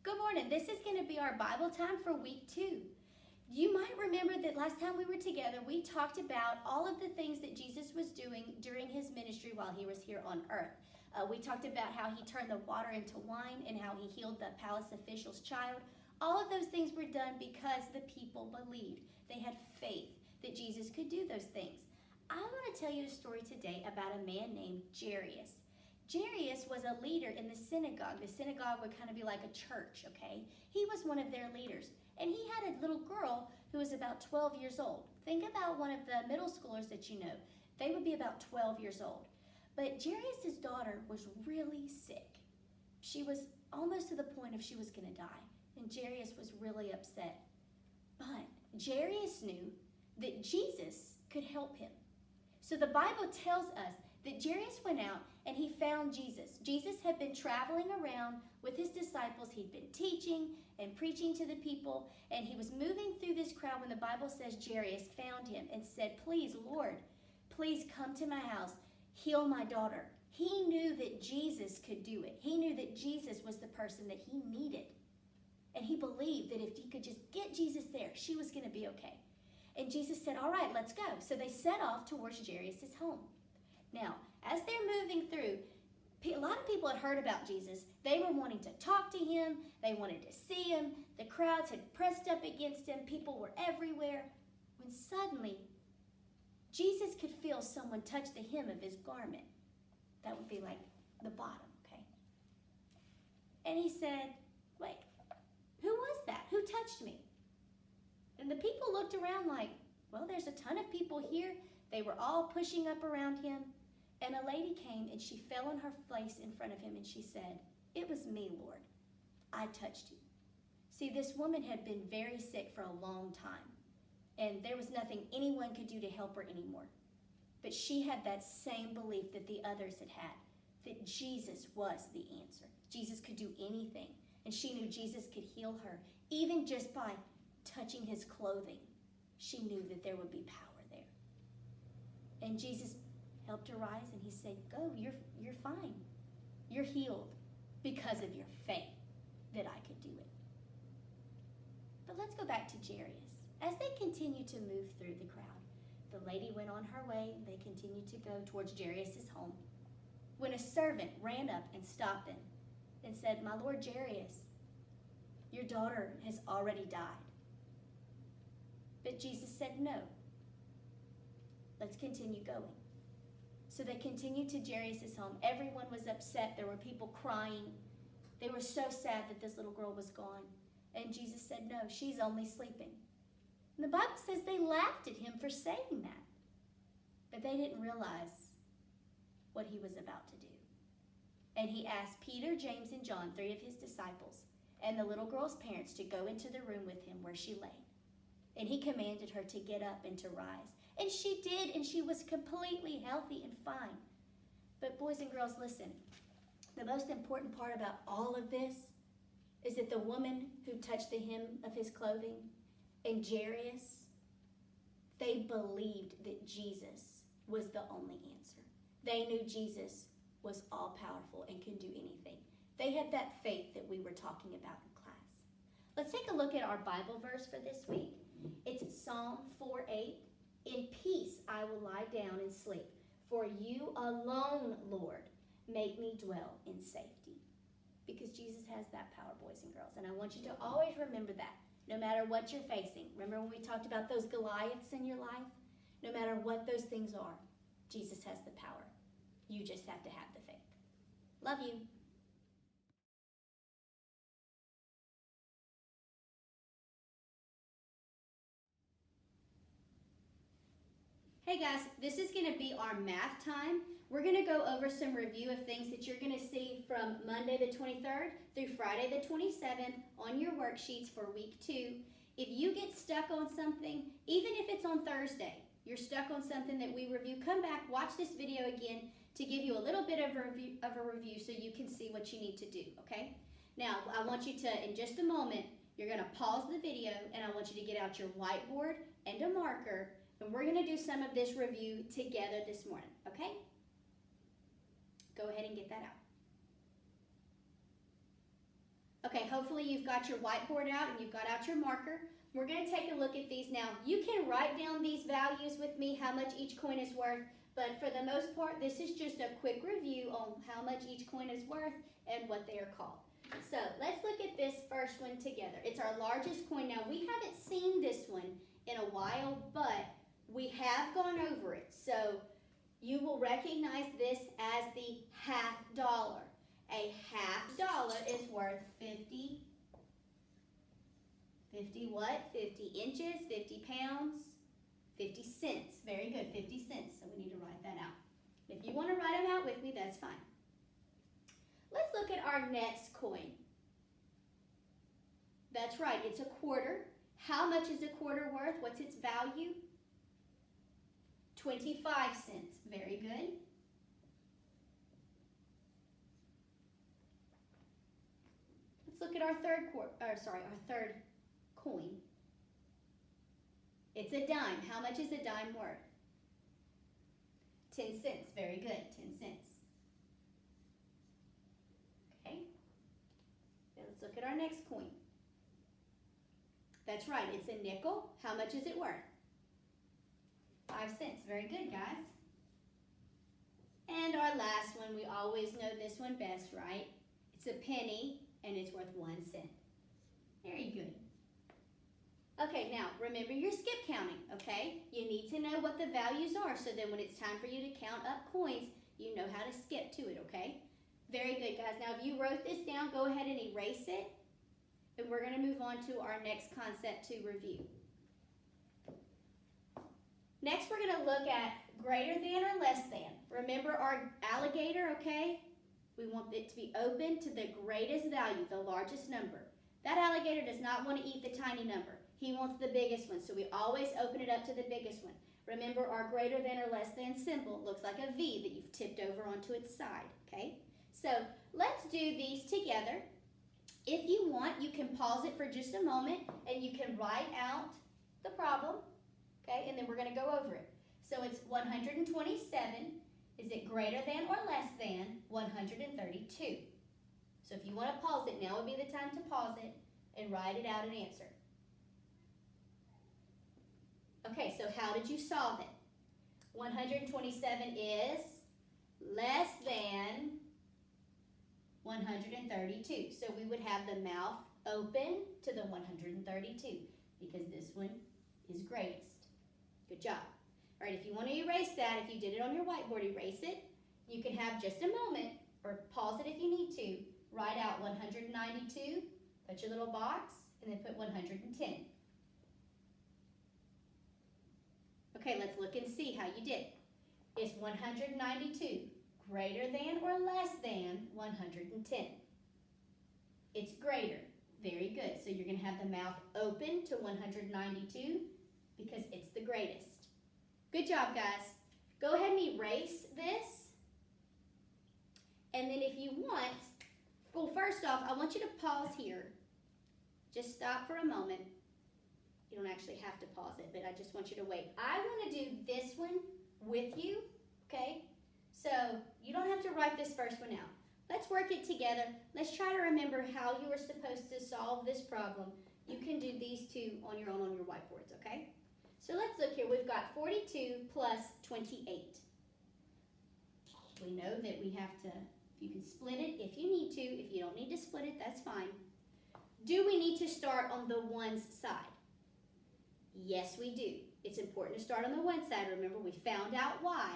Good morning. This is going to be our Bible time for week 2. You might remember that last time we were together, we talked about all of the things that Jesus was doing during his ministry while he was here on earth. We talked about how he turned the water into wine and how he healed the palace official's child. All of those things were done because the people believed. They had faith that Jesus could do those things. I want to tell you a story today about a man named Jairus. Jairus was a leader in the synagogue. The synagogue would kind of be like a church, okay? He was one of their leaders. And he had a little girl who was about 12 years old. Think about one of the middle schoolers that you know. They would be about 12 years old. But Jairus' daughter was really sick. She was almost to the point of she was going to die. And Jairus was really upset. But Jairus knew that Jesus could help him. So the Bible tells us that Jairus went out and he found Jesus. Jesus had been traveling around with his disciples. He'd been teaching and preaching to the people, and he was moving through this crowd when the Bible says Jairus found him and said, "Please, Lord, please come to my house, heal my daughter." He knew that Jesus could do it. He knew that Jesus was the person that he needed. And he believed that if he could just get Jesus there, she was going to be okay. And Jesus said, "All right, let's go." So they set off towards Jairus' home. Now, as they're moving through, a lot of people had heard about Jesus. They were wanting to talk to him. They wanted to see him. The crowds had pressed up against him. People were everywhere. When suddenly, Jesus could feel someone touch the hem of his garment. That would be like the bottom, okay? And he said, "Wait, who was that? Who touched me?" And the people looked around like, well, there's a ton of people here. They were all pushing up around him. And a lady came and she fell on her face in front of him and she said, "It was me, Lord. I touched you." See, this woman had been very sick for a long time. And there was nothing anyone could do to help her anymore. But she had that same belief that the others had had, that Jesus was the answer. Jesus could do anything. And she knew Jesus could heal her, even just by touching his clothing. She knew that there would be power there. And Jesus helped her rise and he said, "Go, you're fine. You're healed because of your faith that I could do it." But let's go back to Jairus. As they continued to move through the crowd, the lady went on her way. They continued to go towards Jairus' home when a servant ran up and stopped them and said, "My Lord Jairus, your daughter has already died." But Jesus said, "No. Let's continue going." So they continued to Jairus' home. Everyone was upset. There were people crying. They were so sad that this little girl was gone. And Jesus said, "No, she's only sleeping." And the Bible says they laughed at him for saying that. But they didn't realize what he was about to do. And he asked Peter, James, and John, 3 of his disciples, and the little girl's parents to go into the room with him where she lay. And he commanded her to get up and to rise. And she did, and she was completely healthy and fine. But boys and girls, listen. The most important part about all of this is that the woman who touched the hem of his clothing and Jairus, they believed that Jesus was the only answer. They knew Jesus was all-powerful and can do anything. They had that faith that we were talking about in class. Let's take a look at our Bible verse for this week. It's Psalm 4:8. "In peace I will lie down and sleep, for you alone, Lord, make me dwell in safety." Because Jesus has that power, boys and girls. And I want you to always remember that, no matter what you're facing. Remember when we talked about those Goliaths in your life? No matter what those things are, Jesus has the power. You just have to have the faith. Love you. Hey guys, this is going to be our math time. We're going to go over some review of things that you're going to see from Monday the 23rd through Friday the 27th on your worksheets for week 2. If you get stuck on something, even if it's on Thursday, you're stuck on something that we review, come back, watch this video again to give you a little bit of a review so you can see what you need to do, okay? Now, I want you to, in just a moment, you're going to pause the video and I want you to get out your whiteboard and a marker. And we're going to do some of this review together this morning, okay? Go ahead and get that Okay, hopefully you've got your whiteboard out and you've got out your marker. We're going to take a look at these now. You can write down these values with me, how much each coin is worth, but for the most part, this is just a quick review on how much each coin is worth and what they are called. So let's look at this first one together. It's our largest coin. Now, we haven't seen this one in a while, but we have gone over it. So you will recognize this as the $50. A $50 is worth 50 what? 50 inches, 50 pounds, 50 cents. Very good, 50 cents. So we need to write that out. If you want to write them out with me, that's fine. Let's look at our next coin. That's right, it's a quarter. How much is a quarter worth? What's its value? 25 cents. Very good. Let's look at our third coin. It's a dime. How much is a dime worth? 10 cents. Very good. 10 cents. Okay. Now let's look at our next coin. That's right. It's a nickel. How much is it worth? 5 cents. Very good, guys. And our last one, we always know this one best, right? It's a penny, and it's worth 1 cent. Very good. Okay, now remember your skip counting, okay? You need to know what the values are, so then when it's time for you to count up coins, you know how to skip to it, okay? Very good, guys. Now, if you wrote this down, go ahead and erase it, and we're going to move on to our next concept to review. Next, we're going to look at greater than or less than. Remember our alligator, okay? We want it to be open to the greatest value, the largest number. That alligator does not want to eat the tiny number. He wants the biggest one, so we always open it up to the biggest one. Remember, our greater than or less than symbol looks like a V that you've tipped over onto its side, okay? So let's do these together. If you want, you can pause it for just a moment, and you can write out the problem, okay? And then we're going to go over it. So it's 127. Is it greater than or less than 132? So if you want to pause it, now would be the time to pause it and write it out and answer. Okay, so how did you solve it? 127 is less than 132. So we would have the mouth open to the 132 because this one is greatest. Good job. All right, if you want to erase that, if you did it on your whiteboard, erase it. You can have just a moment, or pause it if you need to. Write out 192, put your little box, and then put 110. Okay, let's look and see how you did. Is 192 greater than or less than 110? It's greater. Very good. So you're going to have the mouth open to 192 because it's the greatest. Good job, guys. Go ahead and erase this. And then if you want, well, first off, I want you to pause here. Just stop for a moment. You don't actually have to pause it, but I just want you to wait. I want to do this one with you, okay? So you don't have to write this first one out. Let's work it together. Let's try to remember how you were supposed to solve this problem. You can do these two on your own on your whiteboards, okay? So let's look here. We've got 42 plus 28. We know that we have to, you can split it if you need to. If you don't need to split it, that's fine. Do we need to start on the ones side? Yes, we do. It's important to start on the one side. Remember, we found out why.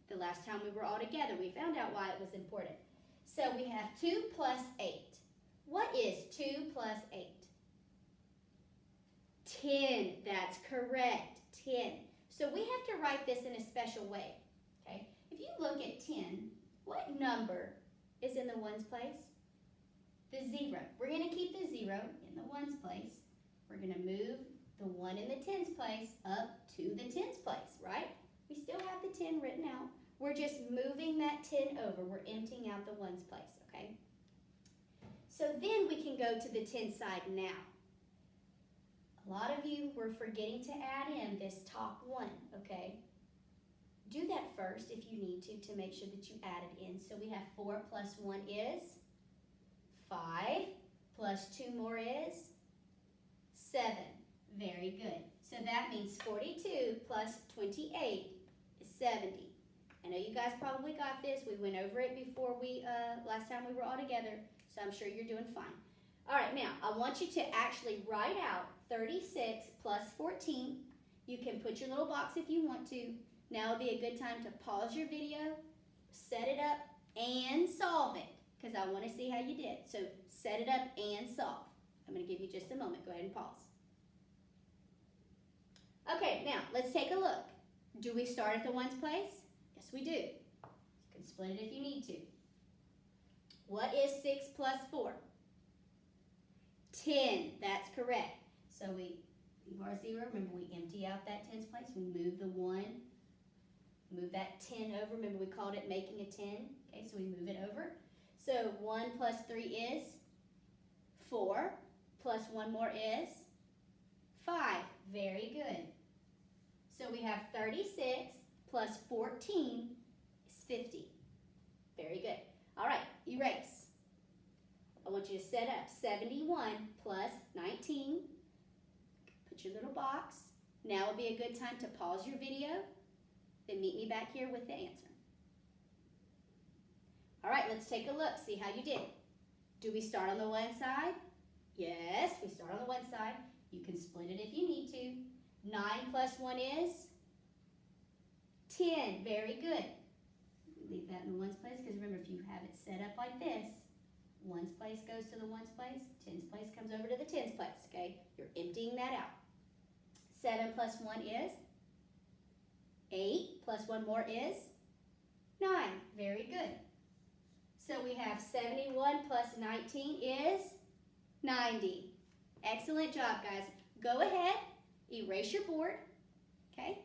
The last time we were all together, we found out why it was important. So we have 2 plus 8. What is 2 plus 8? 10. That's correct. 10. So we have to write this in a special way. Okay? If you look at 10, what number is in the ones place? The 0. We're going to keep the 0 in the ones place. We're going to move the 1 in the tens place up to the tens place, right? We still have the 10 written out. We're just moving that 10 over. We're emptying out the ones place, okay? So then we can go to the 10 side now. A lot of you were forgetting to add in this top 1, okay? Do that first if you need to make sure that you add it in. So we have 4 plus 1 is 5, plus 2 more is 7. Very good. So that means 42 plus 28 is 70. I know you guys probably got this. We went over it before last time we were all together, so I'm sure you're doing fine. All right, now I want you to actually write out 36 plus 14. You can put your little box if you want to. Now would be a good time to pause your video, set it up, and solve it, because I want to see how you did. So set it up and solve. I'm going to give you just a moment. Go ahead and pause. Okay, now let's take a look. Do we start at the ones place? Yes, we do. You can split it if you need to. What is 6 plus 4? 10. That's correct. So we leave our 0. Remember, we empty out that tens place. We move the 1. Move that 10 over. Remember, we called it making a 10. Okay, so we move it over. So 1 plus 3 is 4. Plus 1 more is 5. Very good. So we have 36 plus 14 is 50. Very good. All right, erase. I want you to set up 71 plus 19. Put your little box. Now would be a good time to pause your video. Then meet me back here with the answer. All right, let's take a look. See how you did. Do we start on the one side? Yes, we start on the one side. You can split it if you need to. 9 plus 1 is 10. Very good. Leave that in the ones place, because remember, if you have it set up like this, ones place goes to the ones place, tens place comes over to the tens place, okay? You're emptying that out. 7 plus 1 is 8, plus 1 more is 9. Very good. So we have 71 plus 19 is 90. Excellent job, guys. Go ahead, erase your board, okay?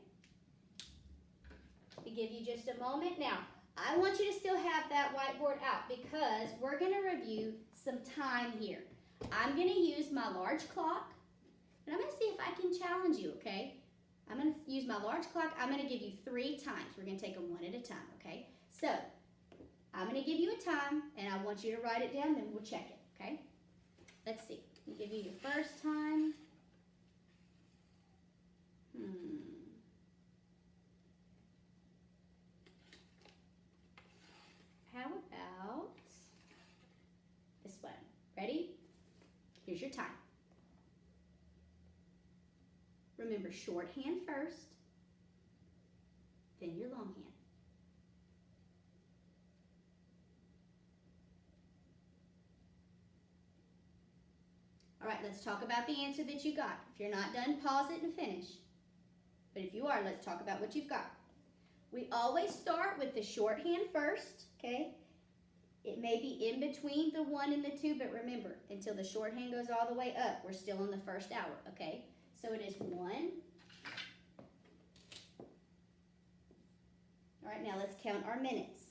To give you just a moment. Now, I want you to still have that whiteboard out, because we're going to review some time here. I'm going to use my large clock, and I'm going to see if I can challenge you, okay? I'm going to use my large clock. I'm going to give you 3 times. We're going to take them one at a time, okay? So, I'm going to give you a time, and I want you to write it down, then we'll check it, okay? Let's see. Let me give you your first time. How about this one? Ready? Here's your time. Remember, shorthand first, then your longhand. All right, let's talk about the answer that you got. If you're not done, pause it and finish. But if you are, let's talk about what you've got. We always start with the shorthand first, okay? It may be in between the 1 and the 2, but remember, until the shorthand goes all the way up, we're still in the first hour, okay? So it is 1. All right, now let's count our minutes.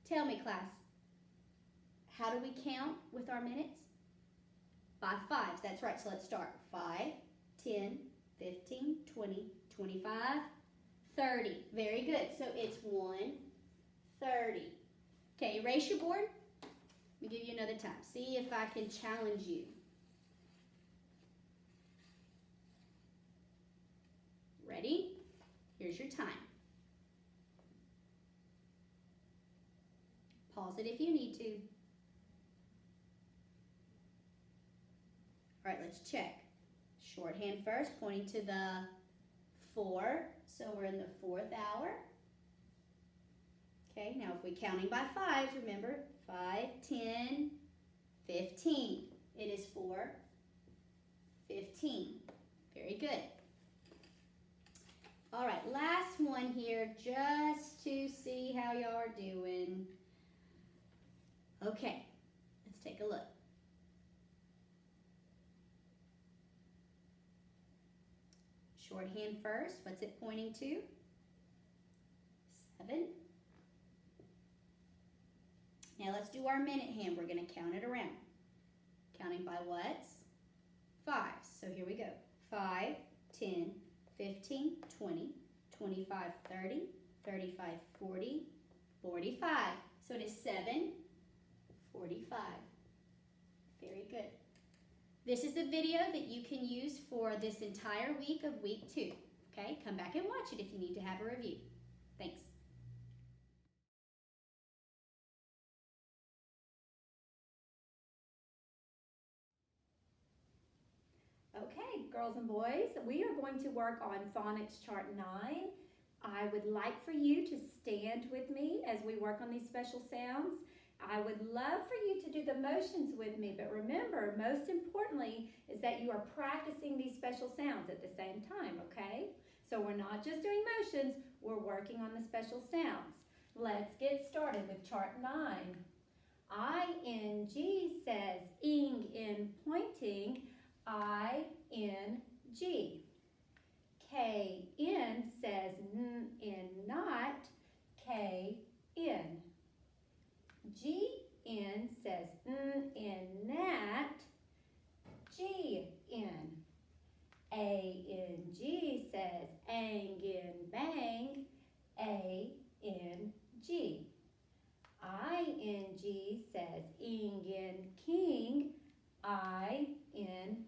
Tell me, class, how do we count with our minutes? By 5s, that's right. So let's start. 5, 10, 15, 20, 25, 30. Very good. So it's 1:30. Okay, erase your board. Let me give you another time. See if I can challenge you. Ready? Here's your time. Pause it if you need to. All right, let's check. Shorthand first, pointing to the 4. So we're in the 4th hour. Okay, now if we're counting by 5s, remember, 5, 10, 15. It is 4:15. Very good. All right, last one here, just to see how y'all are doing. Okay, let's take a look. Shorthand first, what's it pointing to? 7. Now let's do our minute hand. We're going to count it around. Counting by what's? 5s. So here we go. 5, 10, 15, 20, 25, 30, 35, 40, 45. So it is 7:45. Very good. This is a video that you can use for this entire week of week 2. Okay, come back and watch it if you need to have a review. Thanks. Okay, girls and boys, we are going to work on phonics chart 9. I would like for you to stand with me as we work on these special sounds. I would love for you to do the motions with me, but remember, most importantly, is that you are practicing these special sounds at the same time, okay? So we're not just doing motions, we're working on the special sounds. Let's get started with chart 9. ING says ing in pointing, ING. KN says n in not, KN. GN says n in gnat, GN. ANG says ang in bang, ANG. ING says ing in king, ING.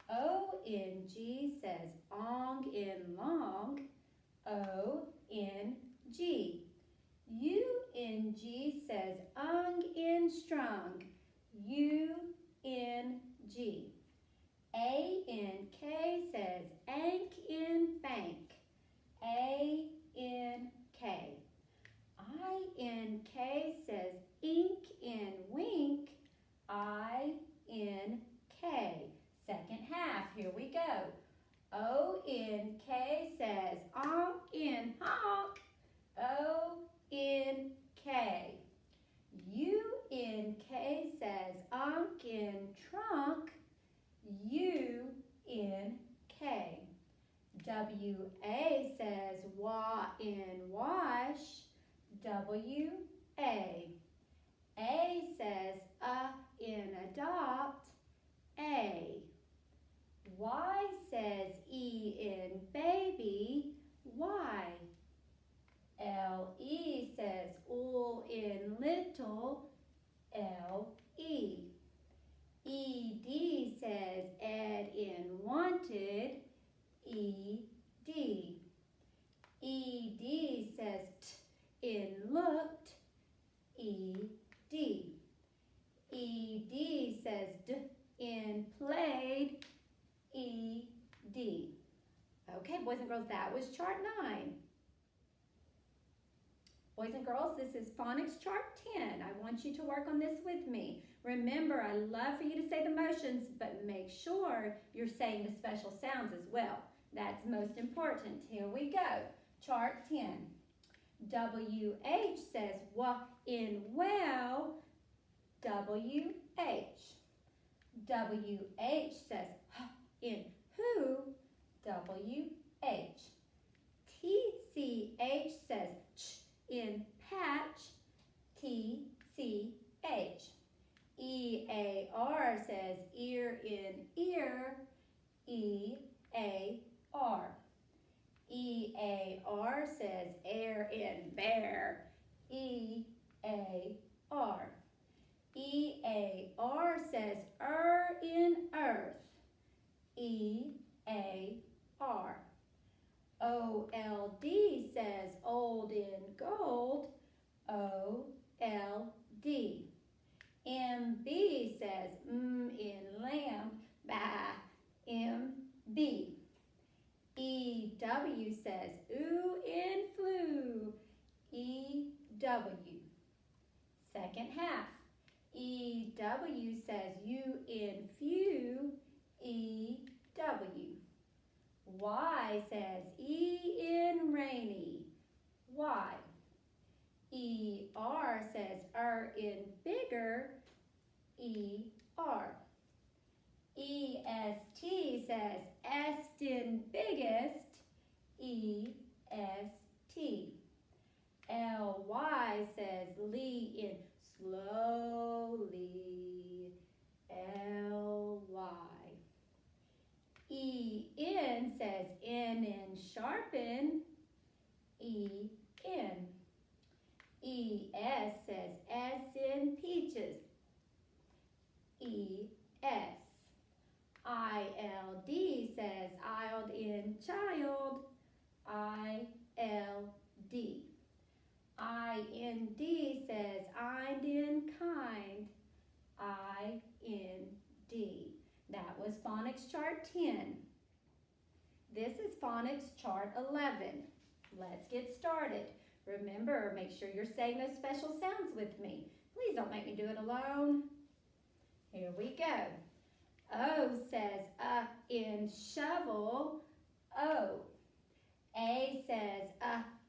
ONG says ong in long, ONG. UNG says ung in strong, UNG. ANK says ank in bank, ANK. INK says ink in wink, INK. Second half, here we go. ONK says onk in honk, ONK. UNK says onk in trunk, UNK. WA says wa in wash, WA. A says in adopt, A. Y says E in baby, Y. LE says ul in little, LE. ED says ed in wanted, ED. ED says t in looked, ED. ED says d in played, ED. Okay, boys and girls, that was chart 9. Boys and girls, this is phonics chart 10. I want you to work on this with me. Remember, I love for you to say the motions, but make sure you're saying the special sounds as well. That's most important. Here we go. Chart 10. WH says wa in well, WH. WH says h in who, WH. TCH says ch in patch, TCH. EAR says ear in ear, EAR. EAR says air in bear, EAR. EAR says in earth, EAR. OLD says old in gold, OLD. MB says in lamb, bah, MB. EW says ooh in flu, EW. Second half. EW says you in few, EW. Y says E in rainy, Y. ER says in bigger, ER. EST says est in biggest, EST. LY says lee in slowly, LY. EN says in sharpen, EN. ES says S in peaches, S. I-L-D says ild in child. I-L-D. I-N-D says I'd in kind. I-N-D. That was phonics chart 10. This is phonics chart 11. Let's get started. Remember, make sure you're saying those special sounds with me. Please don't make me do it alone. Here we go. O says in shovel, O. A says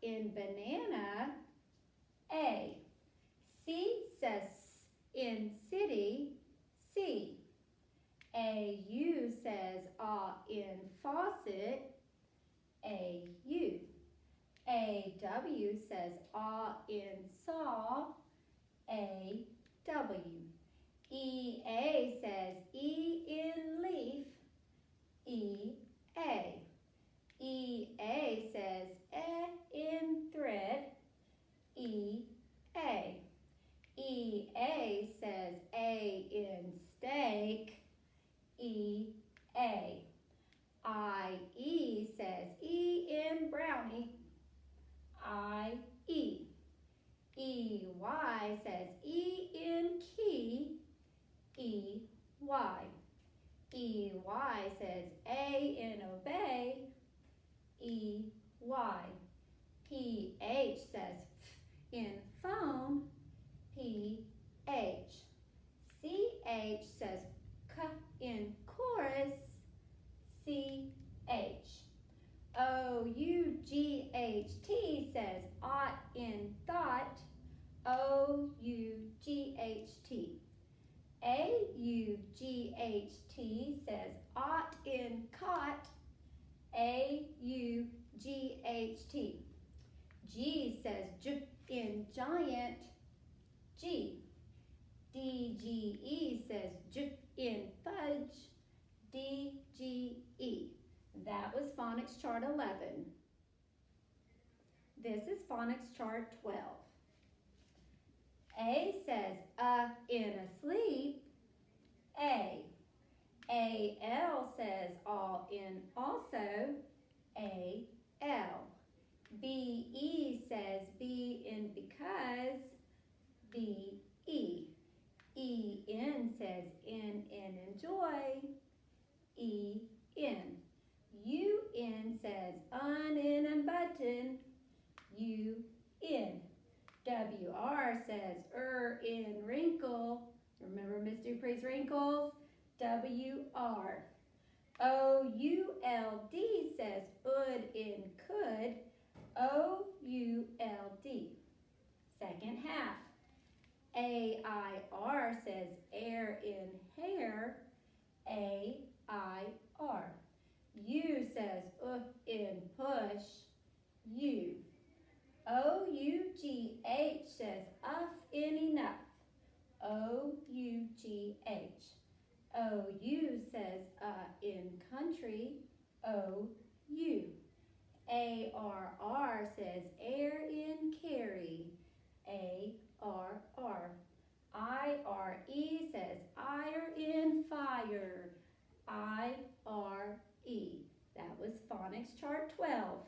in banana, A. C says in city, C. A-U says in faucet, A-U. A-W says in saw, A-W. E-A says in leaf, E-A. E-A says in thread, E-A. E-A says A in steak, E-A. I-E says E in brownie, I-E. E-Y says E in key, E-Y. E-Y says A in obey, E-Y. P-H says F in phone, P-H. C-H says C in chorus, C-H. O-U-G-H-T says ought in thought, O-U-G-H-T. A-U-G-H-T says ought in caught, A-U-G-H-T. G says J in giant, G. D-G-E says J in fudge, D-G-E. That was phonics chart 11. This is phonics chart 12. A says in asleep, A. A-L says all in also, A-L. B-E says be in because, B-E. E-N says in enjoy, E-N. U-N says un in and button, U-N. W-R says in wrinkle. Remember Miss Dupree's wrinkles? W-R. O-U-L-D says ould in could, O-U-L-D. Second half. A-I-R says air in hair, A-I-R. U says in push, U. O-U-G-H says in enough, O-U-G-H. O-U says in country, O-U. A-R-R says air in carry, A-R-R. I-R-E says ire in fire, I-R-E. That was phonics chart 12.